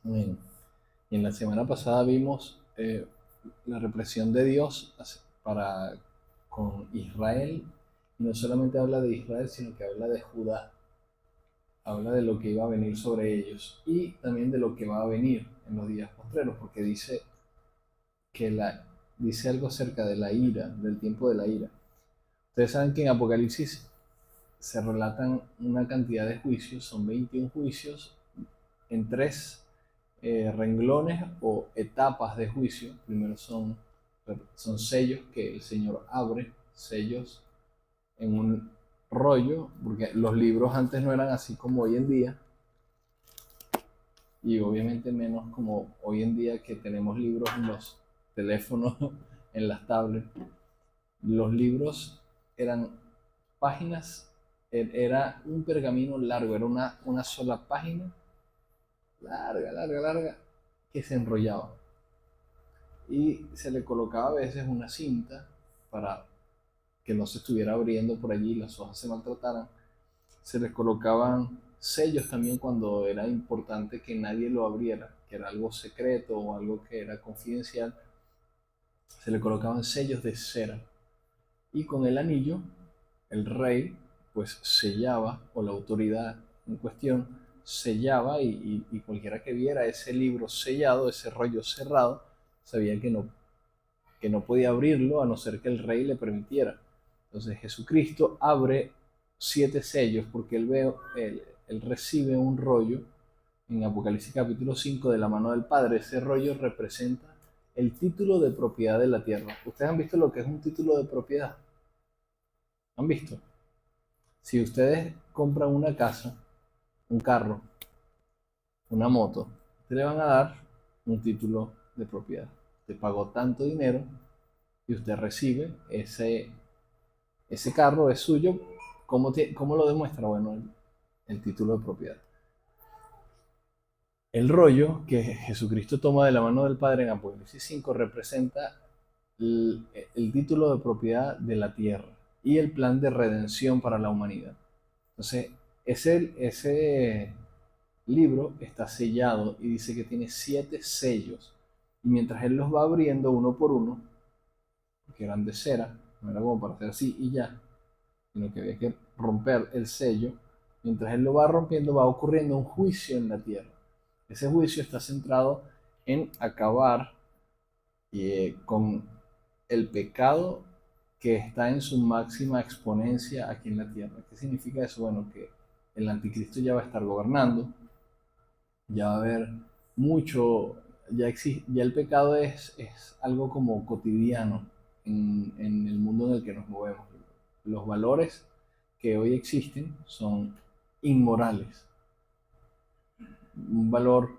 Amén. Y en la semana pasada vimos la represión de Dios para con Israel. Y no solamente habla de Israel, sino que habla de Judá. Habla de lo que iba a venir sobre ellos y también de lo que va a venir en los días postreros, porque dice algo acerca de la ira, del tiempo de la ira. Ustedes saben que en Apocalipsis se relatan una cantidad de juicios, son 21 juicios en tres renglones o etapas de juicio. Primero son sellos que el Señor abre, sellos en un rollo, porque los libros antes no eran así como hoy en día, y obviamente menos como hoy en día que tenemos libros en los teléfonos, en las tablets. Los libros eran páginas, era un pergamino largo, era una sola página, larga, larga, larga, que se enrollaba. Y se le colocaba a veces una cinta para que no se estuviera abriendo por allí, las hojas se maltrataran. Se les colocaban sellos también cuando era importante que nadie lo abriera, que era algo secreto o algo que era confidencial. Se le colocaban sellos de cera. Y con el anillo, el rey pues sellaba, o la autoridad en cuestión sellaba, y cualquiera que viera ese libro sellado, ese rollo cerrado, sabía que no podía abrirlo a no ser que el rey le permitiera. Entonces Jesucristo abre 7 sellos porque él recibe un rollo en Apocalipsis capítulo 5 de la mano del Padre. Ese rollo representa el título de propiedad de la tierra. ¿Ustedes han visto lo que es un título de propiedad? ¿Han visto? Si ustedes compran una casa, un carro, una moto, ustedes le van a dar un título de propiedad. Usted pagó tanto dinero y usted recibe ese carro, es suyo. ¿Cómo lo demuestra? Bueno, el título de propiedad. El rollo que Jesucristo toma de la mano del Padre en Apocalipsis 5 representa el título de propiedad de la tierra y el plan de redención para la humanidad. Entonces, ese libro está sellado y dice que tiene 7 sellos. Y mientras él los va abriendo uno por uno, que eran de cera, no era como para hacer así y ya, sino que había que romper el sello, mientras él lo va rompiendo va ocurriendo un juicio en la tierra. Ese juicio está centrado en acabar con el pecado que está en su máxima exponencia aquí en la tierra. ¿Qué significa eso? Bueno, que el anticristo ya va a estar gobernando, ya va a haber mucho, ya el pecado es algo como cotidiano en el mundo en el que nos movemos. Los valores que hoy existen son inmorales. Un valor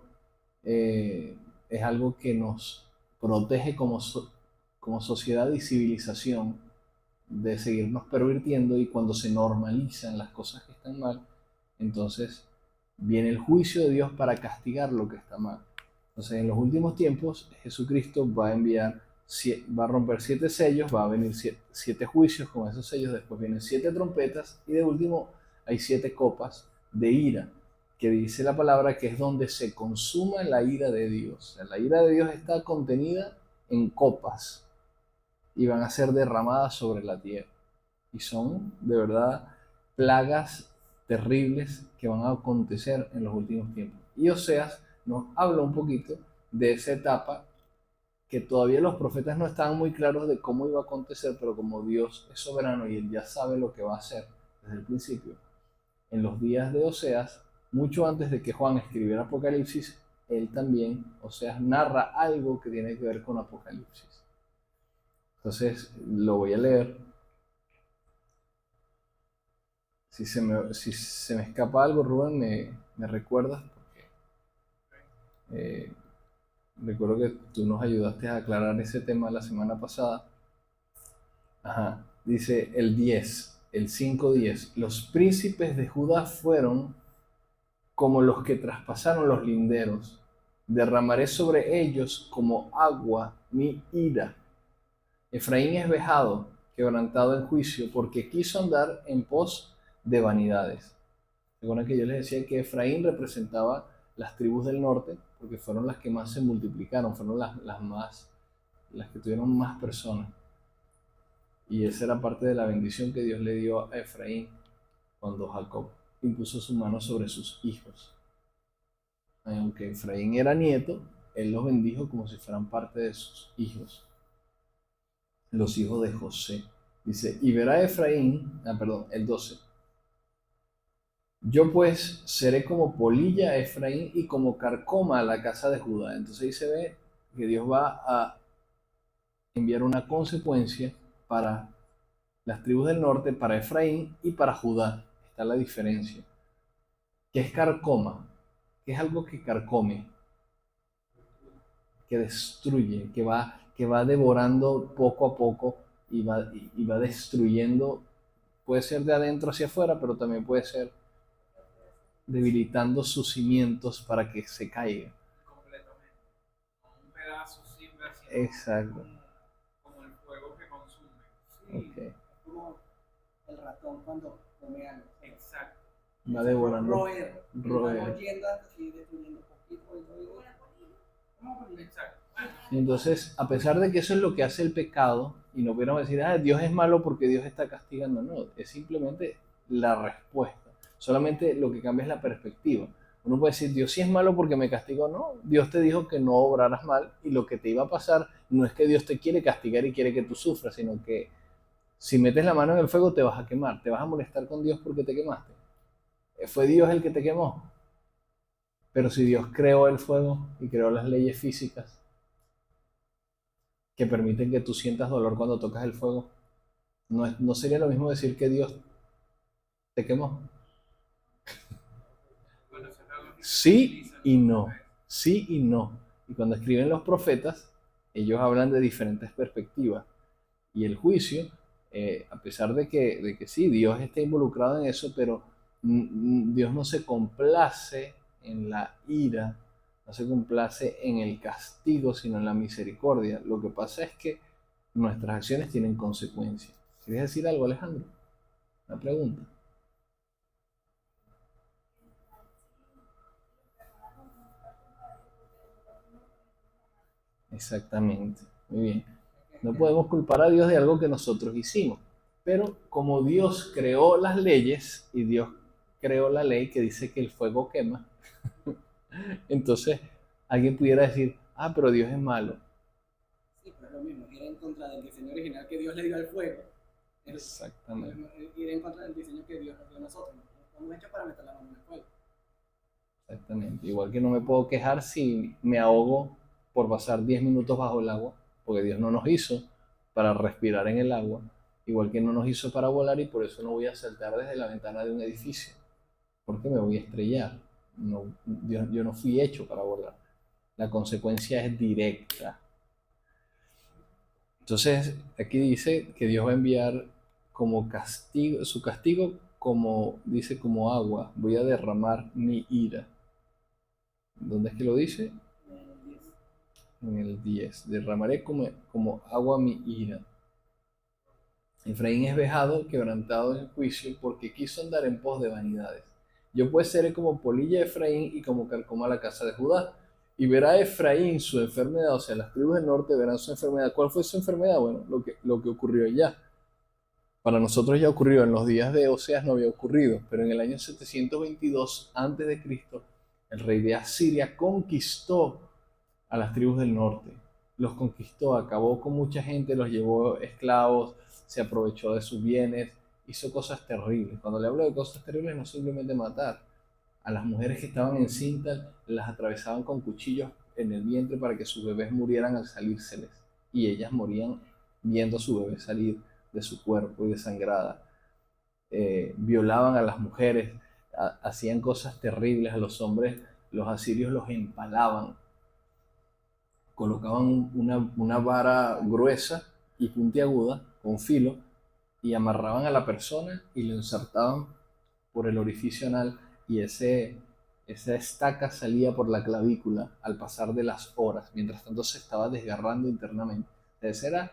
es algo que nos protege como sociedad y civilización de seguirnos pervirtiendo, y cuando se normalizan las cosas que están mal, entonces viene el juicio de Dios para castigar lo que está mal. Entonces, en los últimos tiempos, Jesucristo va a enviar, va a romper 7 sellos, va a venir 7 juicios con esos sellos, después vienen 7 trompetas, y de último hay 7 copas de ira, que dice la palabra que es donde se consuma la ira de Dios. O sea, la ira de Dios está contenida en copas y van a ser derramadas sobre la tierra. Y son de verdad plagas terribles que van a acontecer en los últimos tiempos. Y Oseas nos habla un poquito de esa etapa que todavía los profetas no estaban muy claros de cómo iba a acontecer, pero como Dios es soberano y él ya sabe lo que va a hacer desde el principio, en los días de Oseas, mucho antes de que Juan escribiera Apocalipsis, él también, Oseas, narra algo que tiene que ver con Apocalipsis. Entonces lo voy a leer. Si se me escapa algo, Rubén, me recuerdas, porque eh, recuerdo que tú nos ayudaste a aclarar ese tema la semana pasada. Ajá. Dice el 5:10. Los príncipes de Judá fueron como los que traspasaron los linderos. Derramaré sobre ellos como agua mi ira. Efraín es vejado, quebrantado en juicio, porque quiso andar en pos de vanidades. Recuerden que yo les decía que Efraín representaba las tribus del norte, porque fueron las que más se multiplicaron, fueron las que tuvieron más personas. Y esa era parte de la bendición que Dios le dio a Efraín cuando Jacob impuso su mano sobre sus hijos. Aunque Efraín era nieto, él los bendijo como si fueran parte de sus hijos, los hijos de José. Dice, y verá Efraín, el 12. Yo pues seré como polilla a Efraín y como carcoma a la casa de Judá. Entonces ahí se ve que Dios va a enviar una consecuencia para las tribus del norte, para Efraín y para Judá. Está la diferencia. ¿Qué es carcoma? Que es algo que carcome, que destruye, que va devorando poco a poco y va destruyendo. Puede ser de adentro hacia afuera, pero también puede ser debilitando sus cimientos para que se caiga. Completamente. Como un pedazo siempre haciendo. Exacto. Como el fuego que consume. Sí, Okay. es como el ratón cuando come algo. Exacto. Va devorando. Roer. Roer. Oyendo y destruyendo poquito. Exacto. Entonces, a pesar de que eso es lo que hace el pecado, y no pudiéramos decir, Dios es malo porque Dios está castigando, no, es simplemente la respuesta. Solamente lo que cambia es la perspectiva. Uno puede decir, Dios sí es malo porque me castigó, no, Dios te dijo que no obraras mal, y lo que te iba a pasar no es que Dios te quiere castigar y quiere que tú sufras, sino que si metes la mano en el fuego te vas a quemar, te vas a molestar con Dios porque te quemaste. Fue Dios el que te quemó. Pero si Dios creó el fuego y creó las leyes físicas que permiten que tú sientas dolor cuando tocas el fuego, no sería lo mismo decir que Dios te quemó. Bueno, eso es algo que Sí y no. Sí y no. Y cuando escriben los profetas, ellos hablan de diferentes perspectivas. Y el juicio, a pesar de que sí, Dios está involucrado en eso, pero Dios no se complace en la ira, no se complace en el castigo, sino en la misericordia. Lo que pasa es que nuestras acciones tienen consecuencias. ¿Quieres decir algo, Alejandro? Una pregunta. Exactamente. Muy bien. No podemos culpar a Dios de algo que nosotros hicimos. Pero como Dios creó las leyes y Dios creó la ley que dice que el fuego quema, entonces alguien pudiera decir, pero Dios es malo. Sí, pero es lo mismo, ir en contra del diseño original que Dios le dio al fuego. Exactamente. Ir en contra del diseño que Dios nos dio a nosotros. Estamos hechos para meter la mano en el fuego. Exactamente. Igual que no me puedo quejar si me ahogo por pasar 10 minutos bajo el agua, porque Dios no nos hizo para respirar en el agua, igual que no nos hizo para volar, y por eso no voy a saltar desde la ventana de un edificio, porque me voy a estrellar. No, yo no fui hecho para volar. La consecuencia es directa. Entonces, aquí dice que Dios va a enviar como castigo, su castigo como, dice, como agua. Voy a derramar mi ira. ¿Dónde es que lo dice? En el 10. Derramaré como agua mi ira. Efraín es vejado, quebrantado en juicio, porque quiso andar en pos de vanidades. Yo pues seré como polilla de Efraín y como carcoma la casa de Judá. Y verá Efraín su enfermedad, o sea, las tribus del norte verán su enfermedad. ¿Cuál fue su enfermedad? Bueno, lo que ocurrió ya. Para nosotros ya ocurrió, en los días de Oseas no había ocurrido, pero en el año 722 a.C., el rey de Asiria conquistó a las tribus del norte. Los conquistó, acabó con mucha gente, los llevó esclavos, se aprovechó de sus bienes, hizo cosas terribles. Cuando le hablo de cosas terribles, no simplemente matar. A las mujeres que estaban encintas las atravesaban con cuchillos en el vientre para que sus bebés murieran al salírseles. Y ellas morían viendo a su bebé salir de su cuerpo y desangrada. Violaban a las mujeres, hacían cosas terribles a los hombres. Los asirios los empalaban. Colocaban una vara gruesa y puntiaguda con filo y amarraban a la persona y lo insertaban por el orificio anal, y esa estaca salía por la clavícula al pasar de las horas. Mientras tanto se estaba desgarrando internamente. Ese era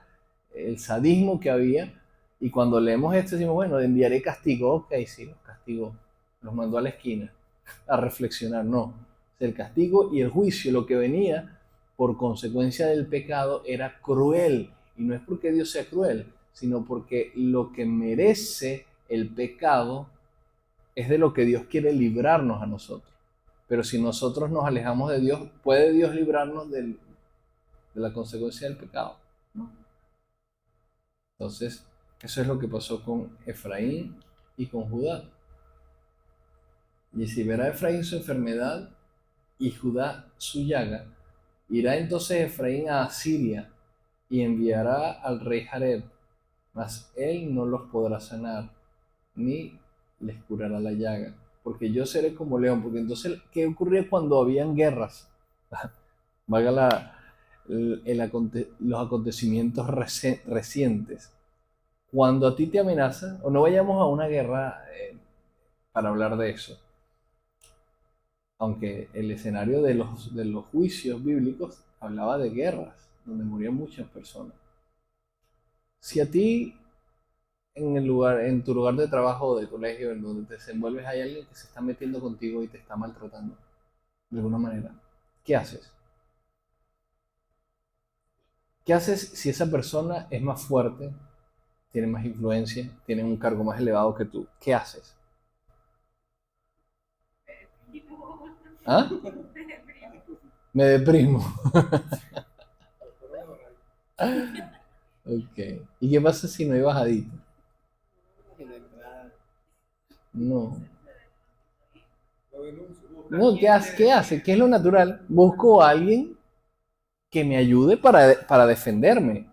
el sadismo que había. Y cuando leemos esto decimos, bueno, enviaré castigo. Ok, sí, los castigó. Los mandó a la esquina a reflexionar. No, El castigo y el juicio, lo que venía por consecuencia del pecado, era cruel. Y no es porque Dios sea cruel, sino porque lo que merece el pecado es de lo que Dios quiere librarnos a nosotros. Pero si nosotros nos alejamos de Dios, ¿puede Dios librarnos de la consecuencia del pecado? ¿No? Entonces, eso es lo que pasó con Efraín y con Judá. Y si verá Efraín su enfermedad y Judá su llaga, irá entonces Efraín a Asiria y enviará al rey Jareb, mas él no los podrá sanar, ni les curará la llaga, porque yo seré como león. Porque entonces, ¿qué ocurría cuando habían guerras? Valga los acontecimientos recientes. Cuando a ti te amenaza, o no vayamos a una guerra para hablar de eso, aunque el escenario de los juicios bíblicos hablaba de guerras, donde morían muchas personas. Si a ti en tu lugar de trabajo o de colegio, en donde te desenvuelves, hay alguien que se está metiendo contigo y te está maltratando de alguna manera, ¿qué haces? ¿Qué haces si esa persona es más fuerte, tiene más influencia, tiene un cargo más elevado que tú? ¿Qué haces? ¿Ah? Me deprimo. Ok. ¿Y qué pasa si no hay bajadita? No. No, ¿qué hace? ¿Qué hace? ¿Qué es lo natural? Busco a alguien que me ayude para defenderme.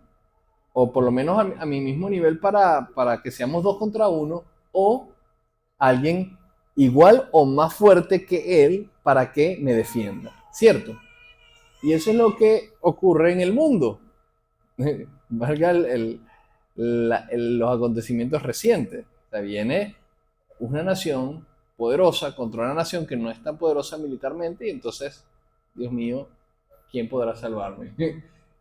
O por lo menos a mi mismo nivel para que seamos 2 contra 1. O alguien igual o más fuerte que él para que me defienda. ¿Cierto? Y eso es lo que ocurre en el mundo. Valga los acontecimientos recientes. O sea, viene una nación poderosa contra una nación que no es tan poderosa militarmente y entonces, Dios mío, ¿quién podrá salvarme?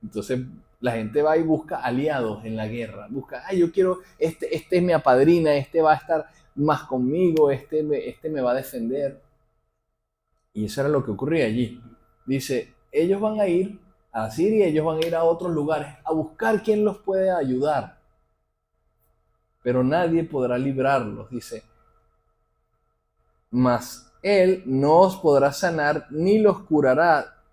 Entonces la gente va y busca aliados en la guerra. Busca, yo quiero, este me apadrina, este va a estar más conmigo, este me va a defender. Y eso era lo que ocurría allí. Dice, ellos van a ir a Siria, ellos van a ir a otros lugares a buscar quién los puede ayudar. Pero nadie podrá librarlos, dice. Mas él no os podrá sanar ni los curará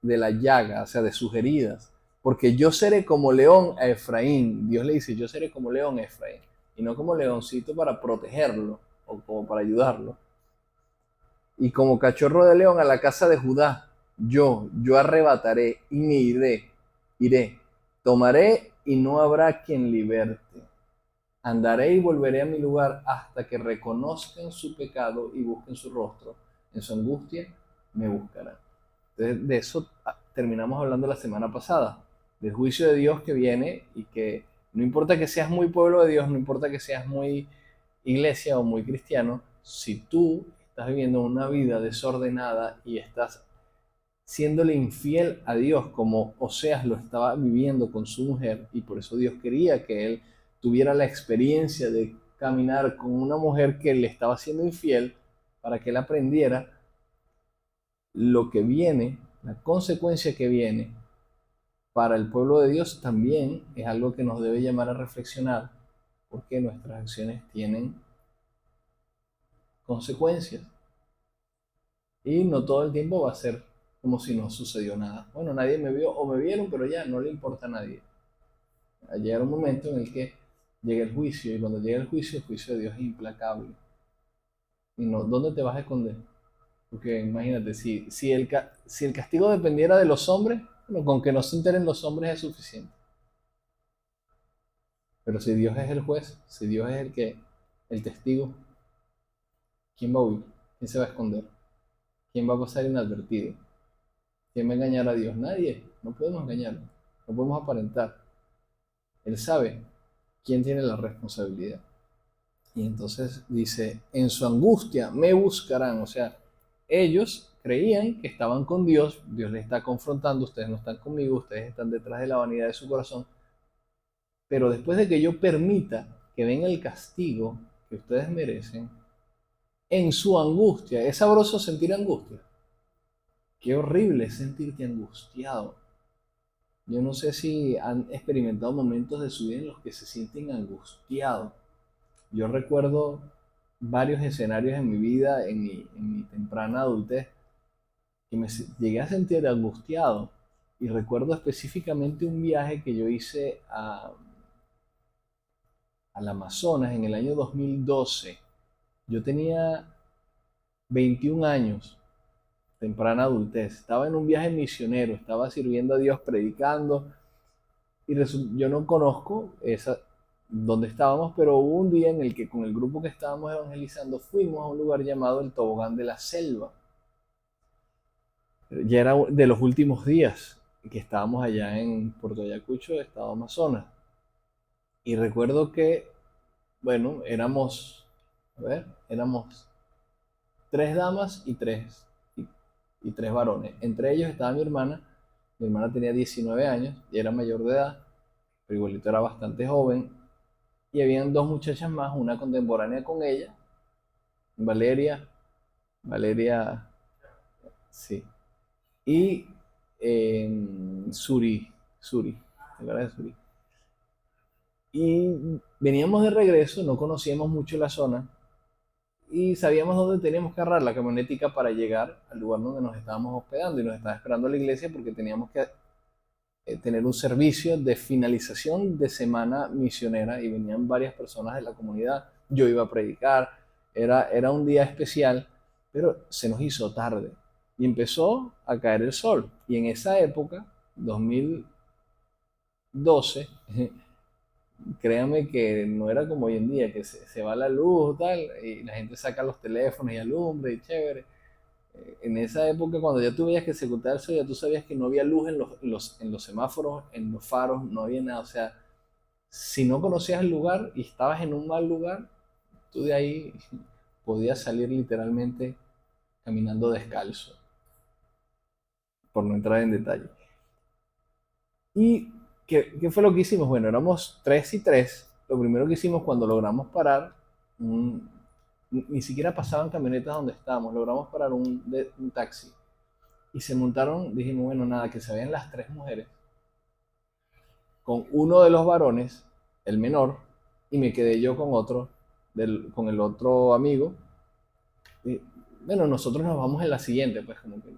de la llaga, o sea, de sus heridas. Porque yo seré como león a Efraín. Dios le dice, yo seré como león a Efraín. Y no como leoncito para protegerlo o como para ayudarlo. Y como cachorro de león a la casa de Judá, yo arrebataré y me iré, tomaré y no habrá quien liberte. Andaré y volveré a mi lugar hasta que reconozcan su pecado y busquen su rostro. En su angustia me buscarán. Entonces, de eso terminamos hablando la semana pasada, del juicio de Dios que viene y que no importa que seas muy pueblo de Dios, no importa que seas muy iglesia o muy cristiano, si tú estás viviendo una vida desordenada y estás siéndole infiel a Dios como Oseas lo estaba viviendo con su mujer, y por eso Dios quería que él tuviera la experiencia de caminar con una mujer que le estaba siendo infiel para que él aprendiera lo que viene, la consecuencia que viene para el pueblo de Dios también es algo que nos debe llamar a reflexionar, porque nuestras acciones tienen consecuencias. Y no todo el tiempo va a ser como si no sucedió nada. Bueno, nadie me vio o me vieron, pero ya no le importa a nadie. Va a llegar un momento en el que llega el juicio, y cuando llega el juicio de Dios es implacable. Y no, ¿dónde te vas a esconder? Porque imagínate, si el castigo dependiera de los hombres, bueno, con que no se enteren los hombres es suficiente. Pero si Dios es el juez, si Dios es el testigo, ¿quién va a huir? ¿Quién se va a esconder? ¿Quién va a pasar inadvertido? ¿Quién va a engañar a Dios? Nadie. No podemos engañarlo. No podemos aparentar. Él sabe quién tiene la responsabilidad. Y entonces dice, en su angustia me buscarán. O sea, ellos creían que estaban con Dios. Dios les está confrontando. Ustedes no están conmigo. Ustedes están detrás de la vanidad de su corazón. Pero después de que yo permita que venga el castigo que ustedes merecen, en su angustia, ¿es sabroso sentir angustia? qué horrible es sentirte angustiado. Yo no sé si han experimentado momentos de su vida en los que se sienten angustiados. Yo recuerdo varios escenarios en mi vida, en mi temprana adultez, que llegué a sentir angustiado. Y recuerdo específicamente un viaje que yo hice al Amazonas en el año 2012. Yo tenía 21 años, temprana adultez. Estaba en un viaje misionero, estaba sirviendo a Dios, predicando. Y yo no conozco dónde estábamos, pero hubo un día en el que con el grupo que estábamos evangelizando fuimos a un lugar llamado el Tobogán de la Selva. Ya era de los últimos días que estábamos allá en Puerto Ayacucho, estado Amazonas. Y recuerdo que, bueno, éramos tres damas y tres varones. Entre ellos estaba mi hermana. Mi hermana tenía 19 años y era mayor de edad, pero igualito era bastante joven. Y habían dos muchachas más, una contemporánea con ella, Valeria, sí, y Suri, ¿te acuerdas de Suri? Y veníamos de regreso, no conocíamos mucho la zona y sabíamos dónde teníamos que agarrar la camionetica para llegar al lugar donde nos estábamos hospedando, y nos estaba esperando la iglesia porque teníamos que tener un servicio de finalización de semana misionera y venían varias personas de la comunidad. Yo iba a predicar, era un día especial, pero se nos hizo tarde y empezó a caer el sol. Y en esa época, 2012, créanme que no era como hoy en día, que se va la luz tal, y la gente saca los teléfonos y alumbra y chévere. En esa época, cuando ya tú veías que se ocultaba el sol, ya tú sabías que no había luz en los semáforos, en los faros, no había nada. O sea, si no conocías el lugar y estabas en un mal lugar, tú de ahí podías salir literalmente caminando descalzo, por no entrar en detalle. ¿Y qué fue lo que hicimos? Bueno, éramos tres y tres. Lo primero que hicimos cuando logramos parar, ni siquiera pasaban camionetas donde estábamos, logramos parar un taxi. Y se montaron, dijimos, bueno, nada, que se vean las tres mujeres, con uno de los varones, el menor, y me quedé yo con el otro amigo. Y, bueno, nosotros nos vamos en la siguiente, pues como que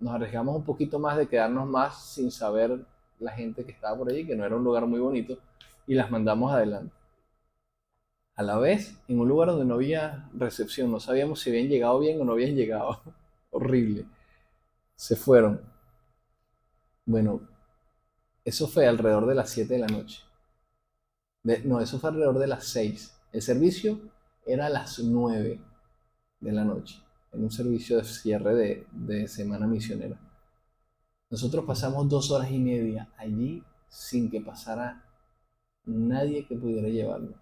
nos arriesgamos un poquito más de quedarnos más sin saber la gente que estaba por allí, que no era un lugar muy bonito, y las mandamos adelante. A la vez, en un lugar donde no había recepción, no sabíamos si habían llegado bien o no habían llegado. Horrible. Se fueron. Bueno, eso fue alrededor de las 7 de la noche. No, eso fue alrededor de las 6. El servicio era a las 9 de la noche, en un servicio de cierre de semana misionera. Nosotros pasamos 2 horas y media allí sin que pasara nadie que pudiera llevarlo.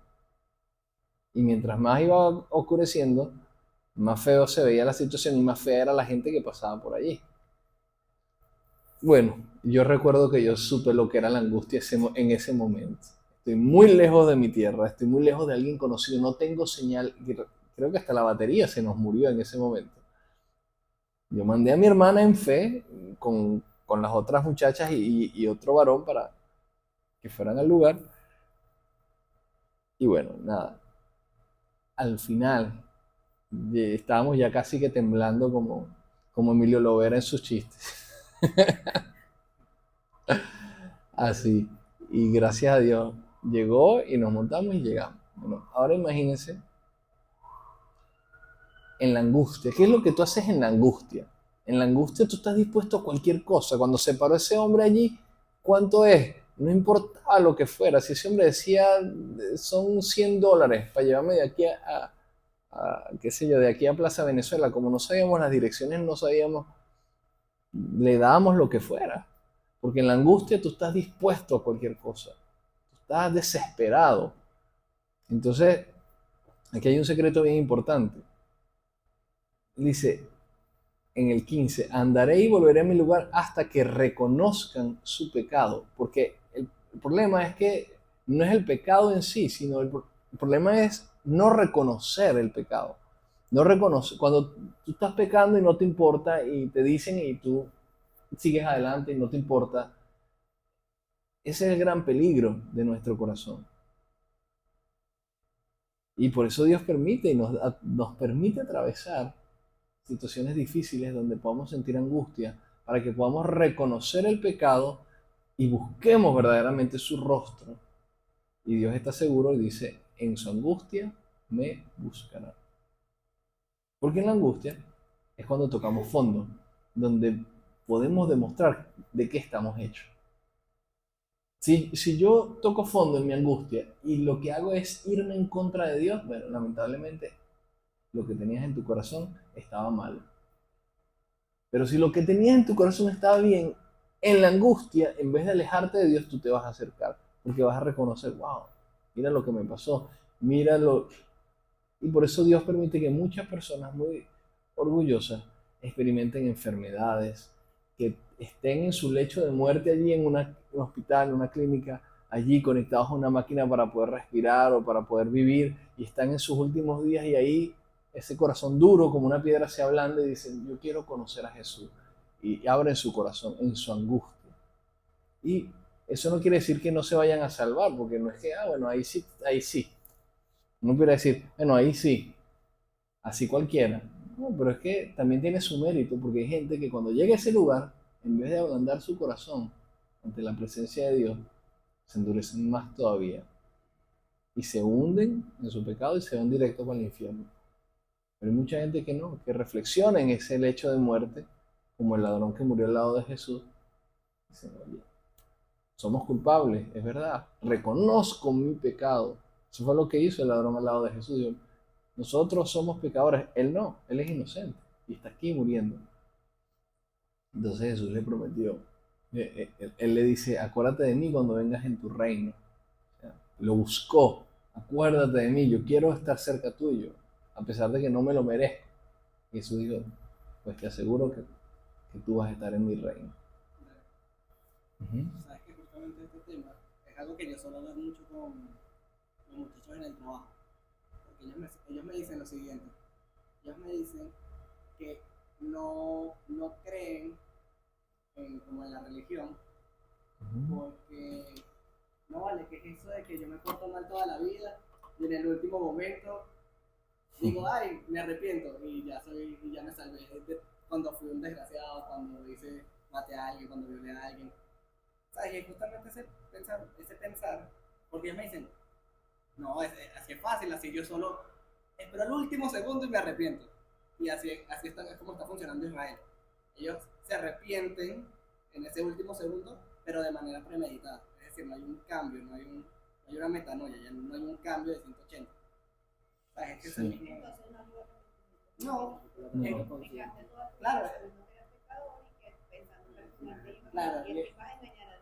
Y mientras más iba oscureciendo, más feo se veía la situación y más fea era la gente que pasaba por allí. Bueno, yo recuerdo que yo supe lo que era la angustia en ese momento. Estoy muy lejos de mi tierra, estoy muy lejos de alguien conocido, no tengo señal. Creo que hasta la batería se nos murió en ese momento. Yo mandé a mi hermana en fe con las otras muchachas y otro varón para que fueran al lugar. Y bueno, nada. Al final estábamos ya casi que temblando como Emilio Lovera en sus chistes. Así. Y gracias a Dios llegó y nos montamos y llegamos. Bueno, ahora imagínense en la angustia. ¿Qué es lo que tú haces en la angustia? En la angustia tú estás dispuesto a cualquier cosa. Cuando se paró ese hombre allí, ¿cuánto es? No importaba lo que fuera. Si ese hombre decía, son $100 para llevarme de aquí qué sé yo, de aquí a Plaza Venezuela. Como no sabíamos las direcciones, no sabíamos, le dábamos lo que fuera. Porque en la angustia tú estás dispuesto a cualquier cosa. Tú estás desesperado. Entonces, aquí hay un secreto bien importante. Dice en el 15, andaré y volveré a mi lugar hasta que reconozcan su pecado. Porque el problema es que no es el pecado en sí, sino el problema es no reconocer el pecado. No reconoce. Cuando tú estás pecando y no te importa y te dicen y tú sigues adelante y no te importa, ese es el gran peligro de nuestro corazón. Y por eso Dios permite y nos permite atravesar situaciones difíciles donde podamos sentir angustia, para que podamos reconocer el pecado y busquemos verdaderamente su rostro. Y Dios está seguro y dice, en su angustia me buscará. Porque en la angustia es cuando tocamos fondo, donde podemos demostrar de qué estamos hechos. Si yo toco fondo en mi angustia y lo que hago es irme en contra de Dios, bueno, lamentablemente lo que tenías en tu corazón estaba mal. Pero si lo que tenías en tu corazón estaba bien, en la angustia, en vez de alejarte de Dios, tú te vas a acercar. Porque vas a reconocer, wow, mira lo que me pasó, míralo. Y por eso Dios permite que muchas personas muy orgullosas experimenten enfermedades, que estén en su lecho de muerte allí en un hospital, en una clínica, allí conectados a una máquina para poder respirar o para poder vivir, y están en sus últimos días y ahí ese corazón duro como una piedra se ablanda y dicen, yo quiero conocer a Jesús. Y abren su corazón en su angustia. Y eso no quiere decir que no se vayan a salvar, porque no es que, bueno, ahí sí, ahí sí. Uno puede decir, bueno, ahí sí, así cualquiera. No, pero es que también tiene su mérito, porque hay gente que cuando llega a ese lugar, en vez de ablandar su corazón ante la presencia de Dios, se endurecen más todavía. Y se hunden en su pecado y se van directo para el infierno. Pero hay mucha gente que no, que reflexiona en ese lecho de muerte, como el ladrón que murió al lado de Jesús. Dicen, oye, somos culpables, es verdad, reconozco mi pecado. Eso fue lo que hizo el ladrón al lado de Jesús. Dijo, nosotros somos pecadores, él no, él es inocente y está aquí muriendo. Entonces Jesús le prometió, él le dice, acuérdate de mí cuando vengas en tu reino. O sea, lo buscó, acuérdate de mí, yo quiero estar cerca tuyo, a pesar de que no me lo merezco. Y Jesús dijo, pues te aseguro que tú vas a estar en mi reino. Sabes que justamente este tema es algo que yo suelo hablar mucho con los muchachos en el trabajo. Porque ellos me dicen lo siguiente. Ellos me dicen que no creen como en la religión, porque no vale, que es eso de que yo me porto mal toda la vida y en el último momento digo, ay, me arrepiento y ya me salvé cuando fui un desgraciado, cuando maté a alguien, cuando violé a alguien. ¿Sabes? Y justamente ese pensar, porque ellos me dicen, no, así es fácil, así yo solo espero el último segundo y me arrepiento. Y así es como está funcionando Israel. Ellos se arrepienten en ese último segundo, pero de manera premeditada. Es decir, no hay un cambio, no hay una metanoia, ya no hay un cambio de 180. ¿Sabes? Es que es el mismo. No, claro. Claro.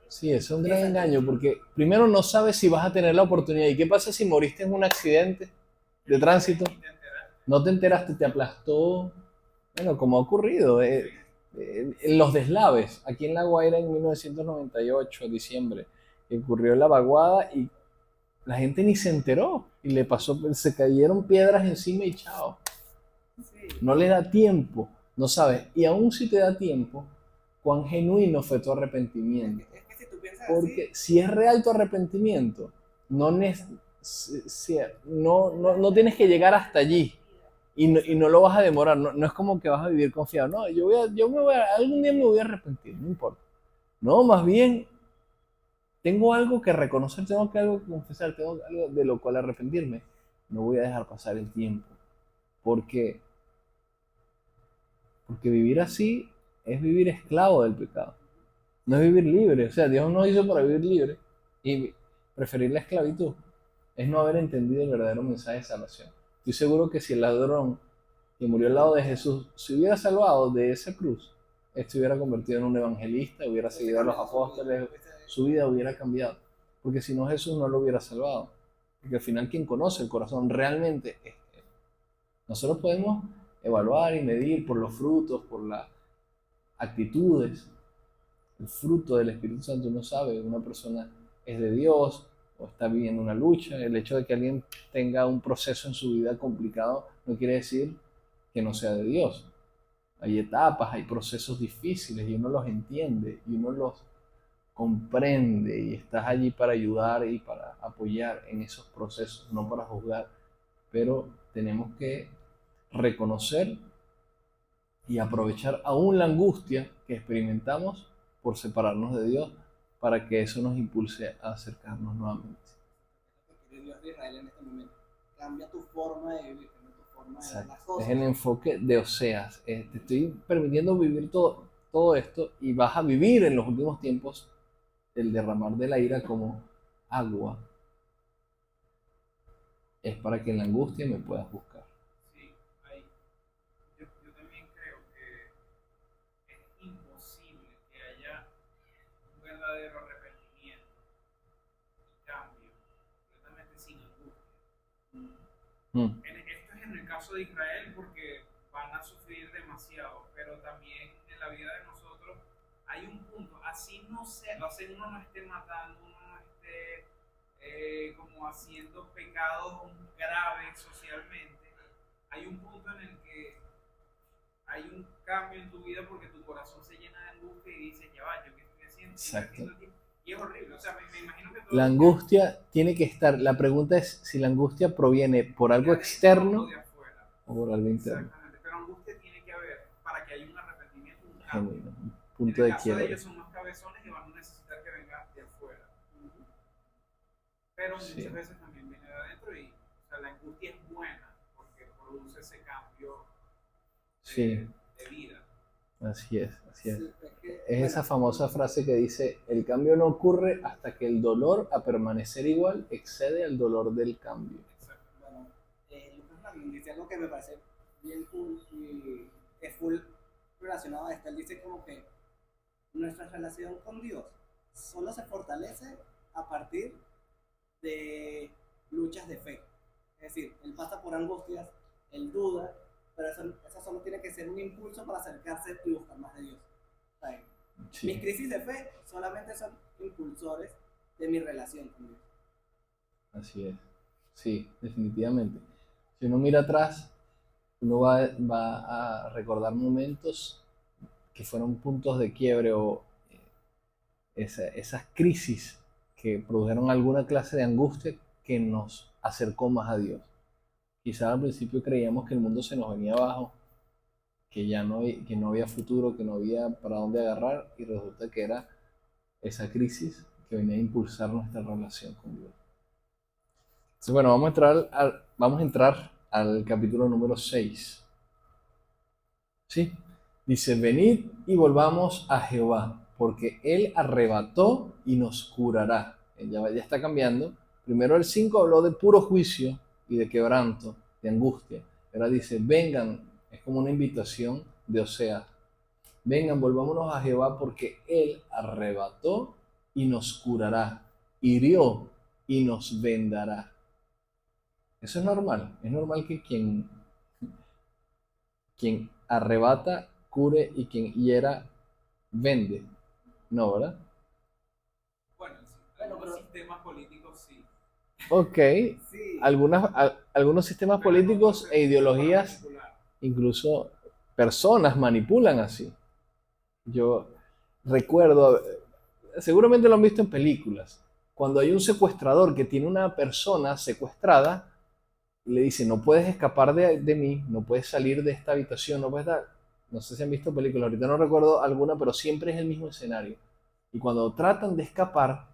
Sí, eso es un gran engaño, porque primero no sabes si vas a tener la oportunidad. ¿Y qué pasa si moriste en un accidente de tránsito? No te enteraste, te aplastó. Bueno, como ha ocurrido en los deslaves, aquí en La Guaira en 1998, diciembre, ocurrió la vaguada y la gente ni se enteró y le pasó, se cayeron piedras encima y chao. No le da tiempo, no sabes. Y aún si te da tiempo, cuán genuino fue tu arrepentimiento. Es que si tú piensas Porque así, si es real tu arrepentimiento, no tienes que llegar hasta allí y no lo vas a demorar. No es como que vas a vivir confiado. No, algún día me voy a arrepentir, no importa. No, más bien, tengo algo que reconocer, tengo algo que confesar, tengo algo de lo cual arrepentirme. No voy a dejar pasar el tiempo. Porque vivir así es vivir esclavo del pecado. No es vivir libre. O sea, Dios nos hizo para vivir libre. Y preferir la esclavitud es no haber entendido el verdadero mensaje de salvación. Estoy seguro que si el ladrón que murió al lado de Jesús se hubiera salvado de esa cruz, se hubiera convertido en un evangelista, hubiera seguido a los apóstoles, su vida hubiera cambiado. Porque si no, Jesús no lo hubiera salvado. Porque al final quien conoce el corazón realmente es Él. Nosotros podemos evaluar y medir por los frutos, por las actitudes. El fruto del Espíritu Santo uno sabe, una persona es de Dios o está viviendo una lucha. El hecho de que alguien tenga un proceso en su vida complicado no quiere decir que no sea de Dios. Hay etapas, hay procesos difíciles y uno los entiende y uno los comprende y estás allí para ayudar y para apoyar en esos procesos, no para juzgar, pero tenemos que reconocer y aprovechar aún la angustia que experimentamos por separarnos de Dios para que eso nos impulse a acercarnos nuevamente. Que quiere Dios de Israel en este momento. Cambia tu forma de vivir, cambia tu forma de ver Exacto. las cosas. Es el enfoque de Oseas. Te estoy permitiendo vivir todo esto y vas a vivir en los últimos tiempos el derramar de la ira como agua. Es para que en la angustia me puedas buscar. Sí, ahí. Yo también creo que es imposible que haya un verdadero arrepentimiento y cambio completamente sin angustia. Mm, Esto es en el caso de Israel porque van a sufrir demasiado, pero también en la vida de nosotros hay un punto, así no sé, o sea, uno no esté matando, uno no esté como haciendo pecados graves socialmente, hay un punto en el que hay un cambio en tu vida porque tu corazón se llena de angustia y dices, ya va, ¿yo qué estoy haciendo? ¿Qué estoy exacto. haciendo aquí? Y es horrible, o sea, me imagino que todo La angustia tiene que estar. La pregunta es si la angustia proviene por algo de adentro externo o de afuera. o por algo interno. Exactamente, pero angustia tiene que haber para que haya un arrepentimiento, un cambio. Genuino, un En punto el de caso de quiebre. ellos son más cabezones y van a necesitar que venga de afuera. Pero Sí. muchas veces también viene de adentro y o sea, la angustia es buena porque produce ese cambio Sí, de vida. así es, así es. Sí, que, Es bueno, esa famosa frase que dice, el cambio no ocurre hasta que el dolor a permanecer igual excede al dolor del cambio. Exacto. bueno, Lucas Marlin dice algo que me parece bien cool y es full relacionado a esto. Él dice como que nuestra relación con Dios solo se fortalece a partir de luchas de fe. Es decir, él pasa por angustias, él duda, pero eso solo tiene que ser un impulso para acercarse y buscar más de Dios. ¿Saben? Mis Sí, crisis de fe solamente son impulsores de mi relación con Dios. así es. Sí, definitivamente. Si uno mira atrás, uno va a recordar momentos que fueron puntos de quiebre o esas crisis que produjeron alguna clase de angustia que nos acercó más a Dios. Quizás al principio creíamos que el mundo se nos venía abajo, que no había futuro, que no había para dónde agarrar, y resulta que era esa crisis que venía a impulsar nuestra relación con Dios. Entonces, bueno, vamos a entrar al capítulo número 6. ¿Sí? Dice, venid y volvamos a Jehová, porque Él arrebató y nos curará. Ya está cambiando. Primero el 5 habló de puro juicio y de quebranto, de angustia. Ahora dice, vengan, es como una invitación de Oseas. Vengan, volvámonos a Jehová, porque Él arrebató y nos curará. Hirió y nos vendará. Eso es normal que quien arrebata, cure y quien hiera, vende. No, ¿verdad? Bueno, sí, Bueno, algunos pero- sistemas políticos sí. Ok. Sí, Algunos sistemas Pero no políticos todos e se ideologías, pueden manipular. incluso personas manipulan así. Yo recuerdo, seguramente lo han visto en películas, cuando hay un secuestrador que tiene una persona secuestrada, le dice, no puedes escapar de mí, no puedes salir de esta habitación, no puedes dar... No sé si han visto películas, ahorita no recuerdo alguna, pero siempre es el mismo escenario. Y cuando tratan de escapar,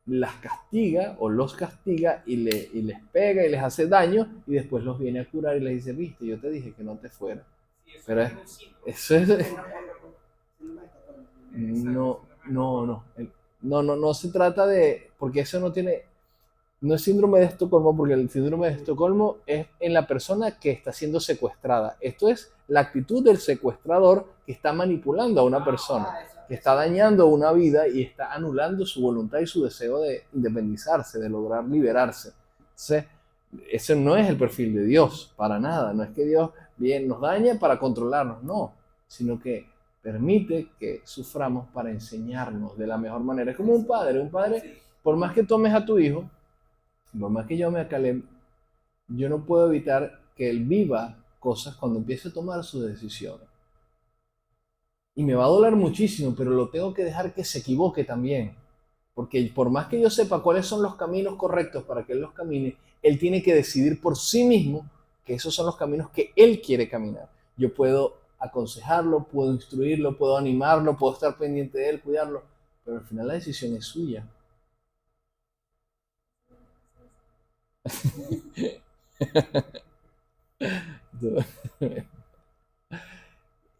las castiga o los castiga y les pega y les hace daño y después los viene a curar y les dice, viste, yo te dije que no te fuera. Sí, eso Pero es un síndrome. eso es... síndrome de Estocolmo. No, no se trata de, porque eso no tiene, no es síndrome de Estocolmo, porque el síndrome de Estocolmo es en la persona que está siendo secuestrada. Esto es la actitud del secuestrador que está manipulando a una persona, que está dañando una vida y está anulando su voluntad y su deseo de independizarse, de lograr liberarse. Entonces, ese no es el perfil de Dios, para nada. No es que Dios bien nos daña para controlarnos, no, sino que permite que suframos para enseñarnos de la mejor manera. Es como un padre, Sí. por más que tomes a tu hijo, por más que yo me a Caleb, yo no puedo evitar que él viva cosas cuando empiece a tomar sus decisiones. Y me va a doler muchísimo, pero lo tengo que dejar que se equivoque también. Porque por más que yo sepa cuáles son los caminos correctos para que él los camine, él tiene que decidir por sí mismo que esos son los caminos que él quiere caminar. Yo puedo aconsejarlo, puedo instruirlo, puedo animarlo, puedo estar pendiente de él, cuidarlo, pero al final la decisión es suya.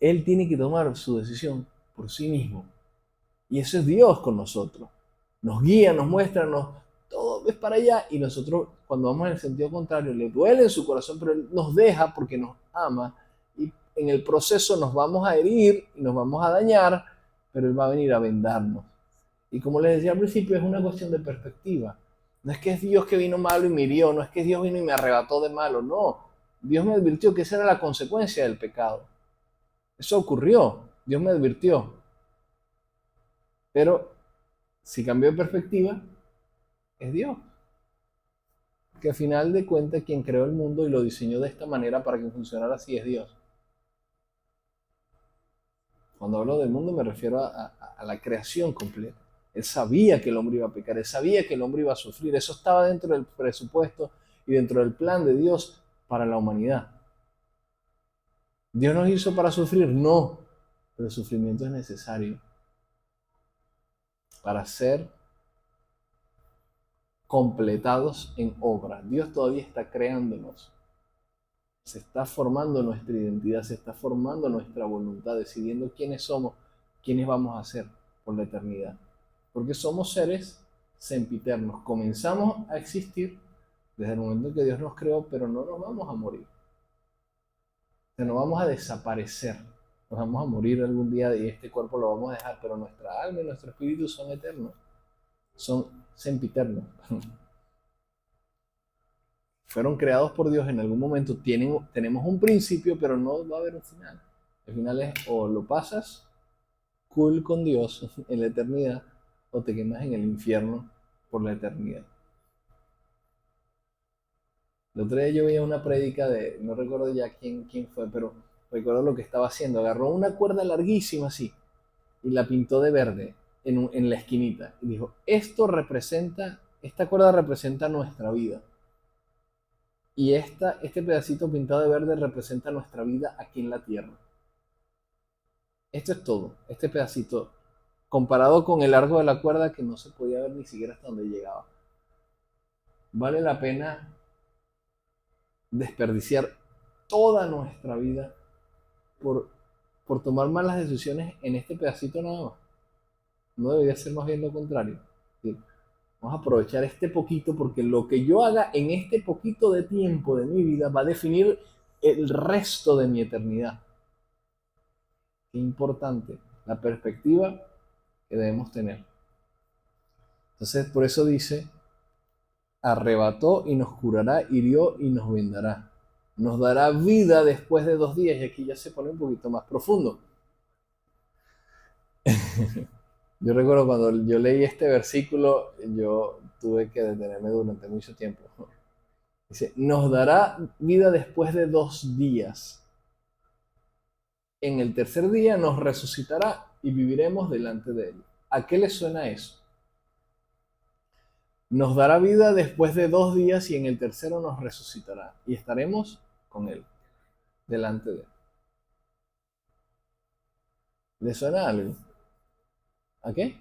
Él tiene que tomar su decisión por sí mismo. Y eso es Dios con nosotros. Nos guía, nos muestra, todo es para allá. Y nosotros, cuando vamos en el sentido contrario, le duele en su corazón, pero Él nos deja porque nos ama. Y en el proceso nos vamos a herir y nos vamos a dañar, pero Él va a venir a vendarnos. Y como les decía al principio, es una cuestión de perspectiva. No es que es Dios que vino malo y me hirió, no es que Dios vino y me arrebató de malo, no. Dios me advirtió que esa era la consecuencia del pecado. Eso ocurrió, Dios me advirtió. Pero si cambió de perspectiva, es Dios. Que al final de cuentas quien creó el mundo y lo diseñó de esta manera para que funcionara así es Dios. Cuando hablo del mundo me refiero a la creación completa. Él sabía que el hombre iba a pecar, él sabía que el hombre iba a sufrir. Eso estaba dentro del presupuesto y dentro del plan de Dios para la humanidad. ¿Dios nos hizo para sufrir? No, pero el sufrimiento es necesario para ser completados en obra. Dios todavía está creándonos. Se está formando nuestra identidad, se está formando nuestra voluntad, decidiendo quiénes somos, quiénes vamos a ser por la eternidad. Porque somos seres sempiternos. Comenzamos a existir desde el momento en que Dios nos creó, pero no nos vamos a morir. O sea, no vamos a desaparecer. Nos vamos a morir algún día y este cuerpo lo vamos a dejar, pero nuestra alma y nuestro espíritu son eternos. Son sempiternos. Fueron creados por Dios en algún momento, tenemos un principio, pero no va a haber un final. El final es o lo pasas cool con Dios en la eternidad, o te quemas en el infierno por la eternidad. El otro día yo veía una prédica de, no recuerdo ya quién fue, pero recuerdo lo que estaba haciendo. Agarró una cuerda larguísima así y la pintó de verde en la esquinita. Y dijo, esta cuerda representa nuestra vida. Y este pedacito pintado de verde representa nuestra vida aquí en la tierra. Esto es todo, este pedacito, comparado con el largo de la cuerda que no se podía ver ni siquiera hasta donde llegaba. Vale la pena desperdiciar toda nuestra vida por tomar malas decisiones en este pedacito nada más. No debería ser más bien lo contrario. ¿Sí? Vamos a aprovechar este poquito porque lo que yo haga en este poquito de tiempo de mi vida va a definir el resto de mi eternidad. Qué importante la perspectiva que debemos tener. Entonces, por eso dice, arrebató y nos curará, hirió y nos vendará. Nos dará vida después de 2 días. Y aquí ya se pone un poquito más profundo. Yo recuerdo cuando yo leí este versículo, yo tuve que detenerme durante mucho tiempo. Dice, nos dará vida después de 2 días. En el tercer día nos resucitará y viviremos delante de él. ¿A qué le suena eso? Nos dará vida después de 2 días y en el tercero nos resucitará. Y estaremos con él, delante de él. ¿Le suena algo? ¿A qué?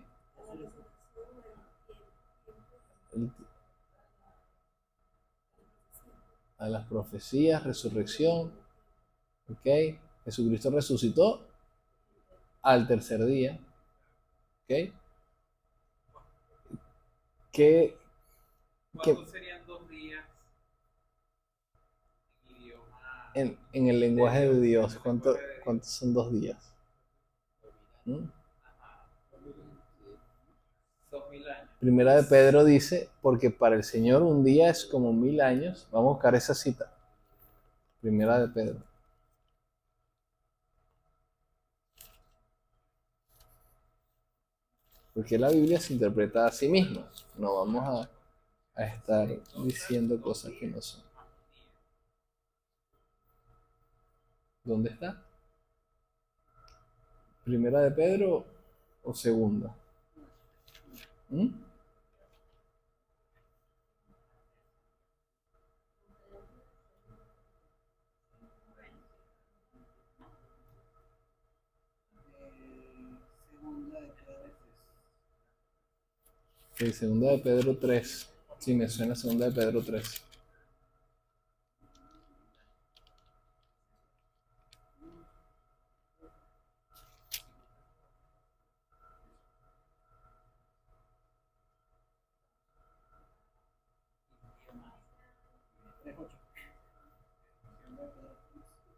A las profecías, resurrección. ¿Ok? Jesucristo resucitó al tercer día. ¿Ok? ¿Cuántos serían 2 días en idioma? En el lenguaje de Dios, ¿cuántos son 2 días? ¿Mm? 2000 años. Primera de Pedro dice, porque para el Señor un día es como 1000 años. Vamos a buscar esa cita. Primera de Pedro. Porque la Biblia se interpreta a sí misma. No vamos a estar diciendo cosas que no son. ¿Dónde está? ¿Primera de Pedro o segunda? ¿Mm? Segunda de Pedro 3. Sí, segunda de Pedro 3. Sí, me suena segunda de Pedro 3.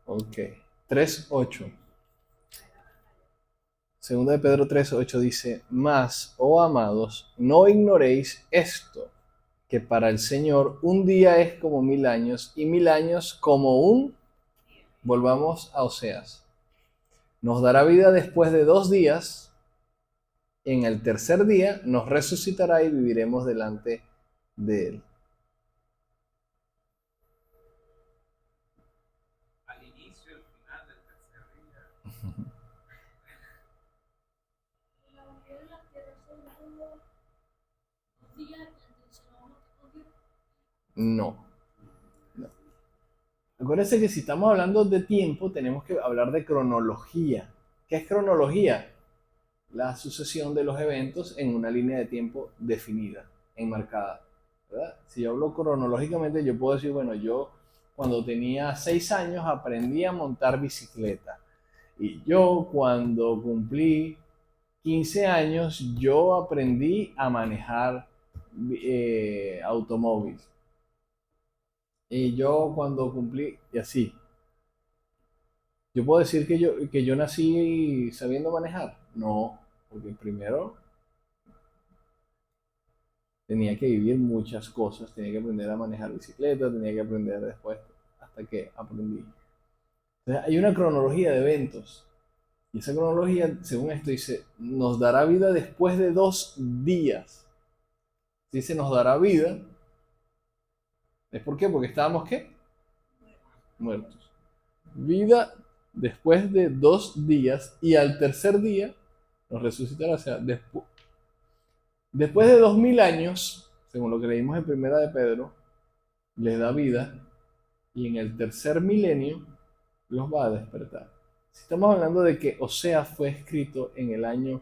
Ok. 3:8. Segunda de Pedro 3:8 dice, mas, oh amados, no ignoréis esto, que para el Señor un día es como 1000 años y 1000 años como un... Volvamos a Oseas. Nos dará vida después de 2 días, en el tercer día nos resucitará y viviremos delante de Él. Al inicio y al final del tercer día. La mayoría de las tierras son como 2 días y el tercero vamos a tener. No. Acuérdense que si estamos hablando de tiempo, tenemos que hablar de cronología. ¿Qué es cronología? La sucesión de los eventos en una línea de tiempo definida, enmarcada, ¿verdad? Si yo hablo cronológicamente, yo puedo decir, bueno, yo cuando tenía 6 años aprendí a montar bicicleta. Y yo cuando cumplí 15 años, yo aprendí a manejar automóvil. Y yo cuando cumplí, y así. ¿Yo puedo decir que yo nací sabiendo manejar? No, porque primero tenía que vivir muchas cosas, tenía que aprender a manejar bicicleta, tenía que aprender después, hasta que aprendí. Entonces, hay una cronología de eventos. Y esa cronología, según esto, dice, nos dará vida después de 2 días. Dice, nos dará vida. ¿Es por qué? Porque estábamos, ¿qué? Muertos. Vida después de 2 días y al tercer día nos resucitará. O sea, después de 2000 años, según lo que leímos en Primera de Pedro, les da vida y en el tercer milenio los va a despertar. Si estamos hablando de que Oseas fue escrito en el año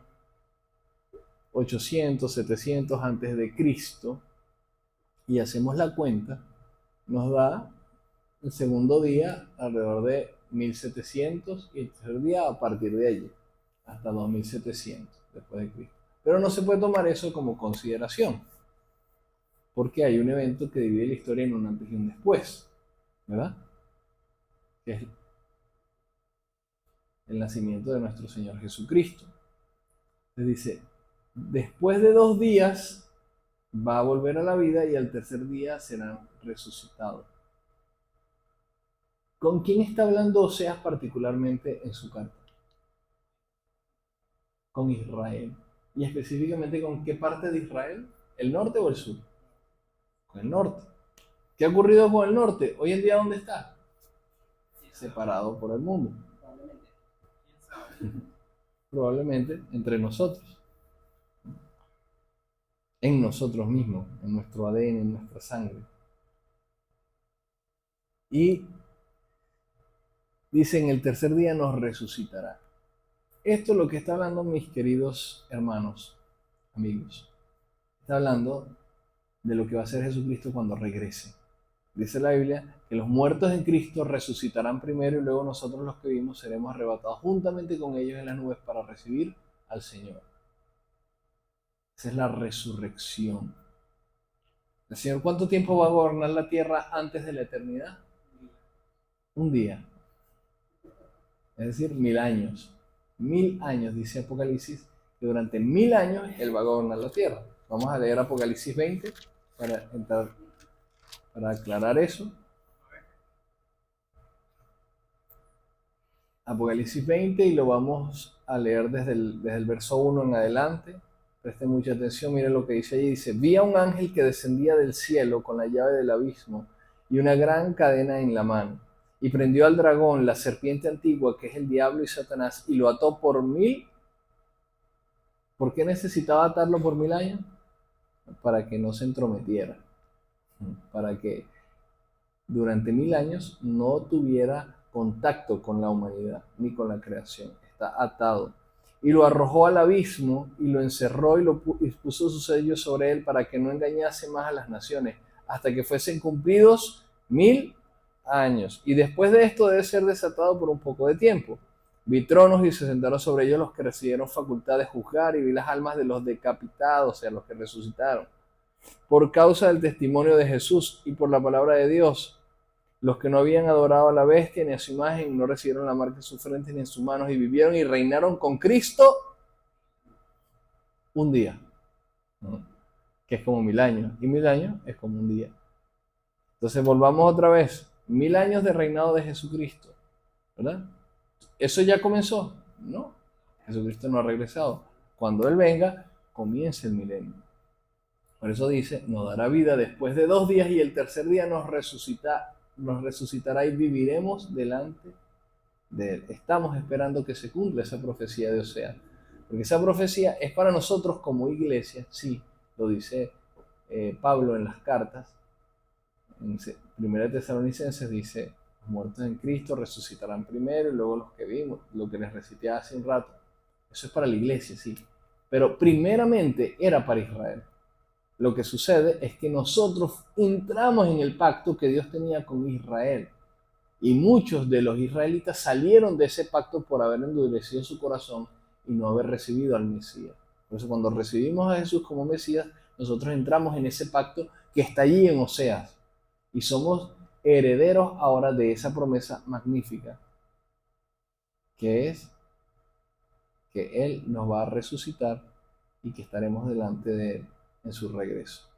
800, 700 antes de Cristo y hacemos la cuenta, nos da el segundo día alrededor de 1700 y el tercer día a partir de allí, hasta 2700 después de Cristo. Pero no se puede tomar eso como consideración, porque hay un evento que divide la historia en un antes y un después, ¿verdad? Que es el nacimiento de nuestro Señor Jesucristo. Se dice, después de 2 días va a volver a la vida y al tercer día serán resucitados. ¿Con quién está hablando Oseas particularmente en su carta? Con Israel. Y específicamente con qué parte de Israel, ¿el norte o el sur? Con el norte. ¿Qué ha ocurrido con el norte? Hoy en día, ¿dónde está? Separado por el mundo. ¿Quién sabe? Probablemente entre nosotros. En nosotros mismos, en nuestro ADN, en nuestra sangre. Y dice, en el tercer día nos resucitará. Esto es lo que está hablando, mis queridos hermanos, amigos. Está hablando de lo que va a hacer Jesucristo cuando regrese. Dice la Biblia que los muertos en Cristo resucitarán primero y luego nosotros los que vivimos seremos arrebatados juntamente con ellos en las nubes para recibir al Señor. Esa es la resurrección. ¿El Señor cuánto tiempo va a gobernar la tierra antes de la eternidad? Un día. Es decir, 1000 años. 1000 años, dice Apocalipsis, que durante 1000 años Él va a gobernar la tierra. Vamos a leer Apocalipsis 20 para aclarar eso. Apocalipsis 20 y lo vamos a leer desde el verso 1 en adelante. Presten mucha atención, miren lo que dice allí. Dice, vi a un ángel que descendía del cielo con la llave del abismo y una gran cadena en la mano. y prendió al dragón, la serpiente antigua, que es el diablo y Satanás, y lo ató por 1000. ¿Por qué necesitaba atarlo por 1000 años? Para que no se entrometiera, para que durante 1000 años no tuviera contacto con la humanidad ni con la creación. Está atado. Y lo arrojó al abismo y lo encerró y puso su sello sobre él para que no engañase más a las naciones hasta que fuesen cumplidos 1000 años. Y después de esto debe ser desatado por un poco de tiempo. Vi tronos y se sentaron sobre ellos los que recibieron facultad de juzgar, y vi las almas de los decapitados, o sea, los que resucitaron, por causa del testimonio de Jesús y por la palabra de Dios. Los que no habían adorado a la bestia ni a su imagen, no recibieron la marca en sus frentes ni en sus manos, y vivieron y reinaron con Cristo un día, ¿no? Que es como 1000 años, y 1000 años es como un día. Entonces volvamos otra vez, 1000 años de reinado de Jesucristo, ¿verdad? ¿Eso ya comenzó? No, Jesucristo no ha regresado. Cuando Él venga, comienza el milenio. Por eso dice, nos dará vida después de 2 días y el tercer día nos resucitará y viviremos delante de Él. Estamos esperando que se cumpla esa profecía de Oseas, porque esa profecía es para nosotros como iglesia, sí, lo dice Pablo en las cartas. En 1 Tesalonicenses dice, los muertos en Cristo resucitarán primero y luego los que vimos, lo que les recité hace un rato. Eso es para la iglesia, sí, pero primeramente era para Israel. Lo que sucede es que nosotros entramos en el pacto que Dios tenía con Israel, y muchos de los israelitas salieron de ese pacto por haber endurecido su corazón y no haber recibido al Mesías. Por eso cuando recibimos a Jesús como Mesías, nosotros entramos en ese pacto que está allí en Oseas, y somos herederos ahora de esa promesa magnífica, que es que Él nos va a resucitar y que estaremos delante de Él en su regreso.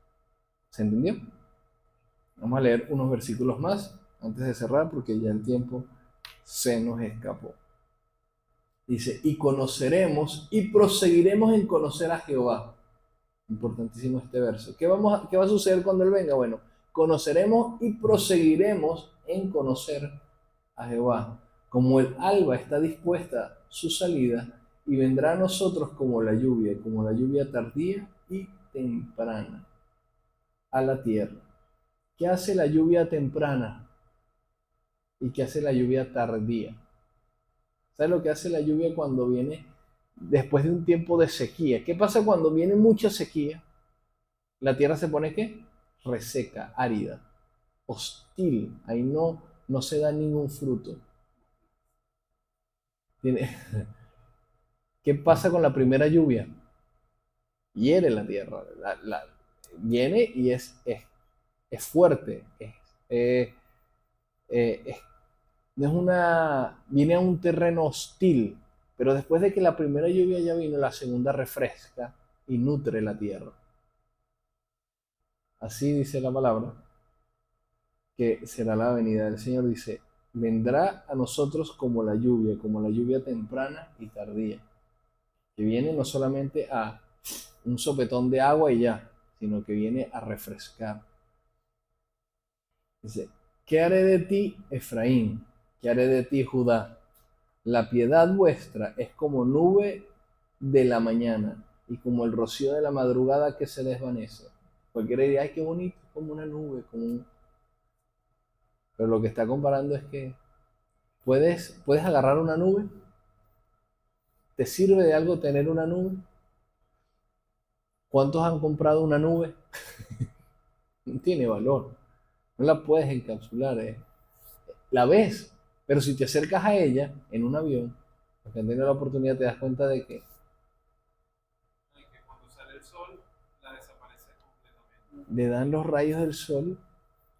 ¿Se entendió? Vamos a leer unos versículos más antes de cerrar, porque ya el tiempo se nos escapó. Dice, y conoceremos y proseguiremos en conocer a Jehová. Importantísimo este verso. ¿Qué va a suceder cuando Él venga? Bueno, conoceremos y proseguiremos en conocer a Jehová. Como el alba está dispuesta su salida, y vendrá a nosotros como la lluvia tardía y temprana a la tierra. ¿Qué hace la lluvia temprana? ¿Y qué hace la lluvia tardía? ¿Sabes lo que hace la lluvia cuando viene después de un tiempo de sequía? ¿Qué pasa cuando viene mucha sequía? La tierra se pone ¿qué? Reseca, árida, hostil. Ahí no se da ningún fruto. ¿Qué pasa con la primera lluvia? Hiere la tierra. Viene y es fuerte. No es viene a un terreno hostil, pero después de que la primera lluvia ya vino, la segunda refresca y nutre la tierra. Así dice la palabra, que será la venida del Señor. Dice, vendrá a nosotros como la lluvia temprana y tardía, que viene no solamente a un sopetón de agua y ya, sino que viene a refrescar. Dice, ¿qué haré de ti, Efraín? ¿Qué haré de ti, Judá? La piedad vuestra es como nube de la mañana y como el rocío de la madrugada que se desvanece. Cualquiera diría, ay, qué bonito, como una nube, Pero lo que está comparando es que puedes agarrar una nube. ¿Te sirve de algo tener una nube? ¿Cuántos han comprado una nube? No tiene valor. No la puedes encapsular. La ves, pero si te acercas a ella en un avión, porque han tenido la oportunidad, te das cuenta de que cuando sale el sol, la desaparece completamente. le dan los rayos del sol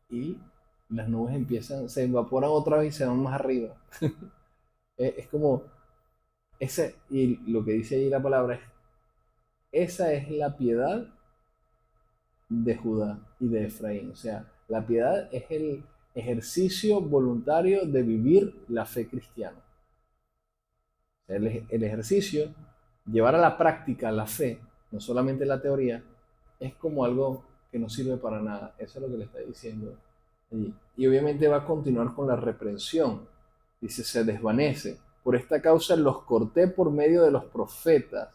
y las nubes se evaporan otra vez y se van más arriba. Es como, y lo que dice ahí la palabra es, esa es la piedad de Judá y de Efraín. O sea, la piedad es el ejercicio voluntario de vivir la fe cristiana. El ejercicio, llevar a la práctica la fe, no solamente la teoría, es como algo que no sirve para nada. Eso es lo que le está diciendo Y obviamente va a continuar con la reprensión. Dice, se desvanece. Por esta causa los corté por medio de los profetas.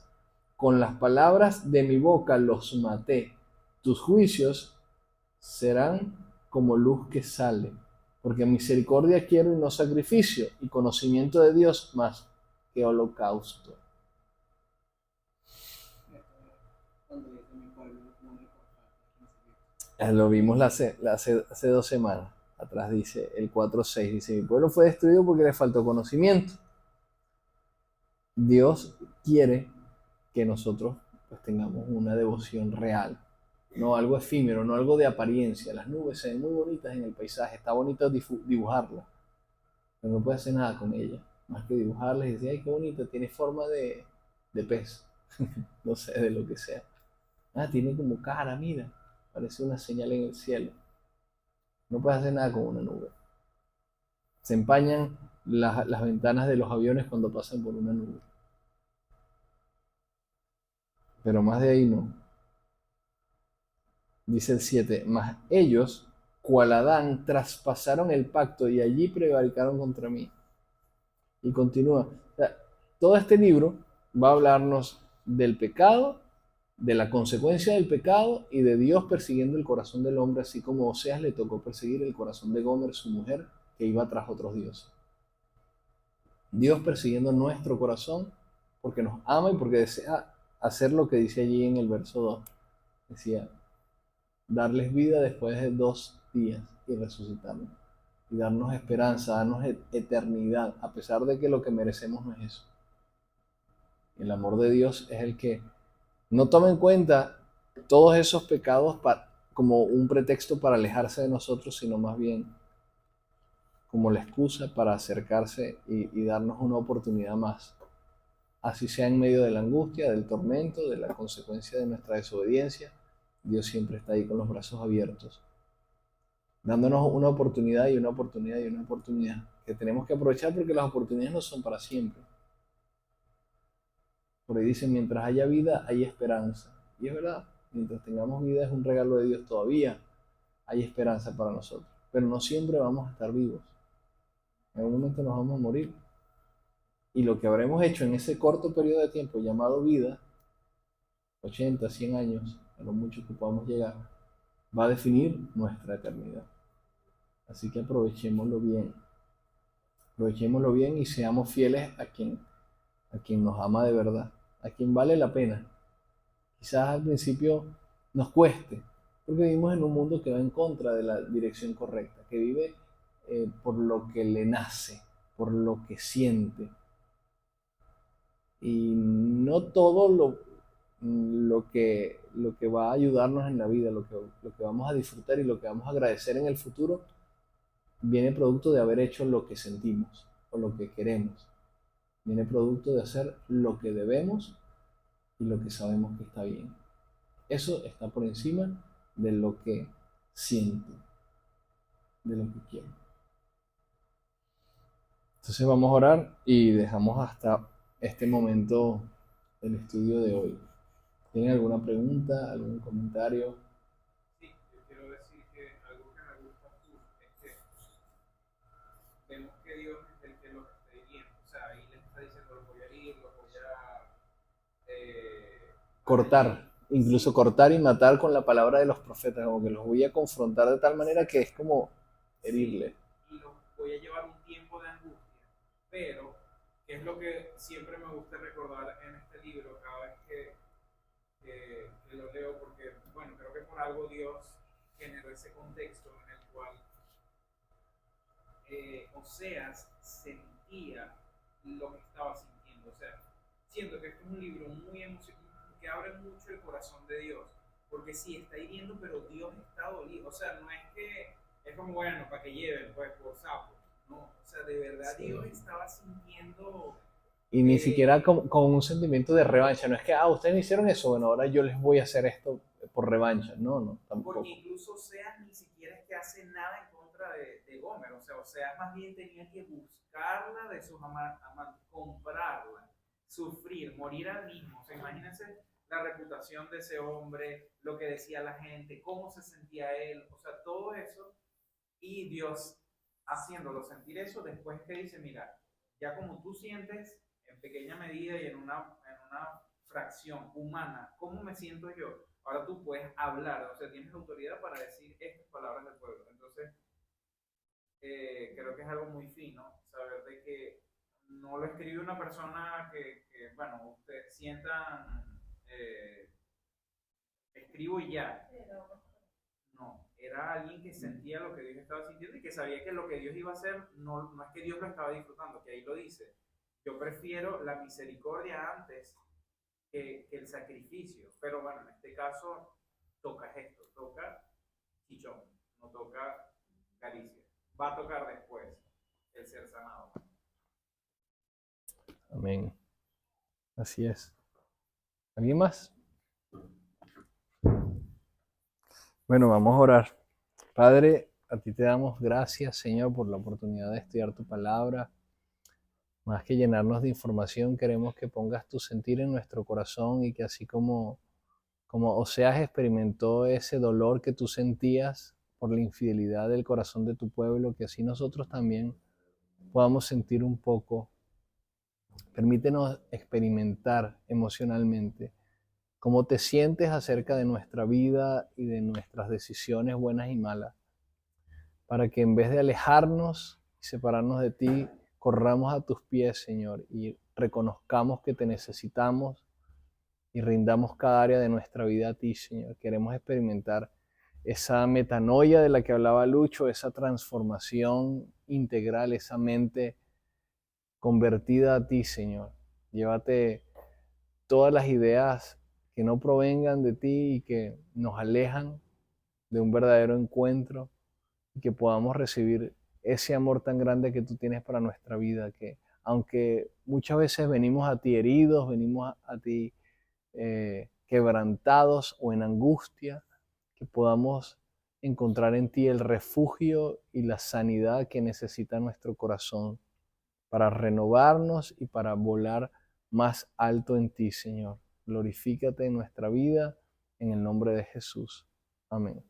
Con las palabras de mi boca los maté. Tus juicios serán como luz que sale. Porque misericordia quiero y no sacrificio, y conocimiento de Dios más que holocausto. Cuando dice mi pueblo no me Lo vimos hace 2 semanas atrás, dice el 4:6, dice, mi pueblo fue destruido porque le faltó conocimiento. Dios quiere que nosotros pues tengamos una devoción real, no algo efímero, no algo de apariencia. Las nubes se ven muy bonitas en el paisaje, está bonito dibujarlas, pero no puedes hacer nada con ellas, más que dibujarlas y decir, ay, qué bonita, tiene forma de pez, no sé, de lo que sea. Ah, tiene como cara, mira, parece una señal en el cielo. No puedes hacer nada con una nube. Se empañan las ventanas de los aviones cuando pasan por una nube. Pero más de ahí no. Dice el 7, mas ellos, cual Adán, traspasaron el pacto y allí prevaricaron contra mí. Y continúa. O sea, todo este libro va a hablarnos del pecado, de la consecuencia del pecado y de Dios persiguiendo el corazón del hombre, así como a Oseas le tocó perseguir el corazón de Gomer, su mujer, que iba tras otros dioses. Dios persiguiendo nuestro corazón porque nos ama y porque desea hacer lo que dice allí en el verso 2. Decía, darles vida después de 2 días y resucitarnos. Y darnos esperanza, darnos eternidad, a pesar de que lo que merecemos no es eso. El amor de Dios es el que no toma en cuenta todos esos pecados como un pretexto para alejarse de nosotros, sino más bien como la excusa para acercarse y darnos una oportunidad más. Así sea en medio de la angustia, del tormento, de la consecuencia de nuestra desobediencia, Dios siempre está ahí con los brazos abiertos, dándonos una oportunidad y una oportunidad y una oportunidad que tenemos que aprovechar porque las oportunidades no son para siempre. Por ahí dice, mientras haya vida, hay esperanza. Y es verdad, mientras tengamos vida es un regalo de Dios todavía. Hay esperanza para nosotros. Pero no siempre vamos a estar vivos. En algún momento nos vamos a morir. Y lo que habremos hecho en ese corto periodo de tiempo llamado vida, 80, 100 años, a lo mucho que podamos llegar, va a definir nuestra eternidad. Así que aprovechémoslo bien. Aprovechémoslo bien y seamos fieles a quien nos ama de verdad, a quien vale la pena. Quizás al principio nos cueste, porque vivimos en un mundo que va en contra de la dirección correcta, que vive por lo que le nace, por lo que siente. Y no todo lo que va a ayudarnos en la vida, lo que vamos a disfrutar y lo que vamos a agradecer en el futuro, viene producto de haber hecho lo que sentimos o lo que queremos. Viene producto de hacer lo que debemos y lo que sabemos que está bien. Eso está por encima de lo que siento, de lo que quiero. Entonces vamos a orar y dejamos hasta este momento el estudio de hoy. ¿Tienen alguna pregunta, algún comentario? Sí, yo quiero decir que algo que me gusta mucho es que vemos que Dios es el que los está hiriendo. O sea, ahí les está diciendo, los voy a herir, los voy a Cortar, incluso cortar y matar con la palabra de los profetas, como que los voy a confrontar de tal manera que es como herirle. y los voy a llevar un tiempo de angustia. Pero, que es lo que siempre me gusta recordar en este libro cada vez que lo leo, porque, bueno, creo que por algo Dios generó ese contexto en el cual Oseas sentía lo que estaba sintiendo. O sea, siento que este es un libro muy emocionante, que abre mucho el corazón de Dios, porque sí, está hiriendo, pero Dios está dolido. O sea, no es que es como, bueno, para que lleven, pues, por sapo. No, o sea, de verdad Sí. Dios estaba sintiendo... Y ni siquiera con un sentimiento de revancha. No es que, ustedes me hicieron eso, bueno, ahora yo les voy a hacer esto por revancha. No, tampoco. Porque incluso Oseas ni siquiera es que hace nada en contra de Gomer. O sea, Oseas más bien tenía que buscarla de sus amantes, comprarla, sufrir, morir al mismo. O sea, imagínense la reputación de ese hombre, lo que decía la gente, cómo se sentía él. O sea, todo eso Y Dios, haciéndolo sentir eso, después te dice, mira, ya como tú sientes en pequeña medida y en una fracción humana, ¿cómo me siento yo? Ahora tú puedes hablar, o sea, tienes autoridad para decir estas palabras del pueblo. Entonces, creo que es algo muy fino saber de que no lo escribe una persona bueno, ustedes sientan, escribo y ya. No, era alguien que sentía lo que Dios estaba sintiendo y que sabía que lo que Dios iba a hacer no es que Dios lo estaba disfrutando, que ahí lo dice. Yo prefiero la misericordia antes que el sacrificio. Pero bueno, en este caso toca esto, toca chichón, no toca caricia. Va a tocar después el ser sanado. Amén. Así es. ¿Alguien más? Bueno, vamos a orar. Padre, a ti te damos gracias, Señor, por la oportunidad de estudiar tu palabra. Más que llenarnos de información, queremos que pongas tu sentir en nuestro corazón y que así como Oseas experimentó ese dolor que tú sentías por la infidelidad del corazón de tu pueblo, que así nosotros también podamos sentir un poco. Permítenos experimentar emocionalmente cómo te sientes acerca de nuestra vida y de nuestras decisiones buenas y malas, para que en vez de alejarnos y separarnos de ti, corramos a tus pies, Señor, y reconozcamos que te necesitamos y rindamos cada área de nuestra vida a ti, Señor. Queremos experimentar esa metanoia de la que hablaba Lucho, esa transformación integral, esa mente convertida a ti, Señor. Llévate todas las ideas que no provengan de ti y que nos alejan de un verdadero encuentro y que podamos recibir ese amor tan grande que tú tienes para nuestra vida, que aunque muchas veces venimos a ti heridos, venimos a ti quebrantados o en angustia, que podamos encontrar en ti el refugio y la sanidad que necesita nuestro corazón para renovarnos y para volar más alto en ti, Señor. Glorifícate en nuestra vida, en el nombre de Jesús. Amén.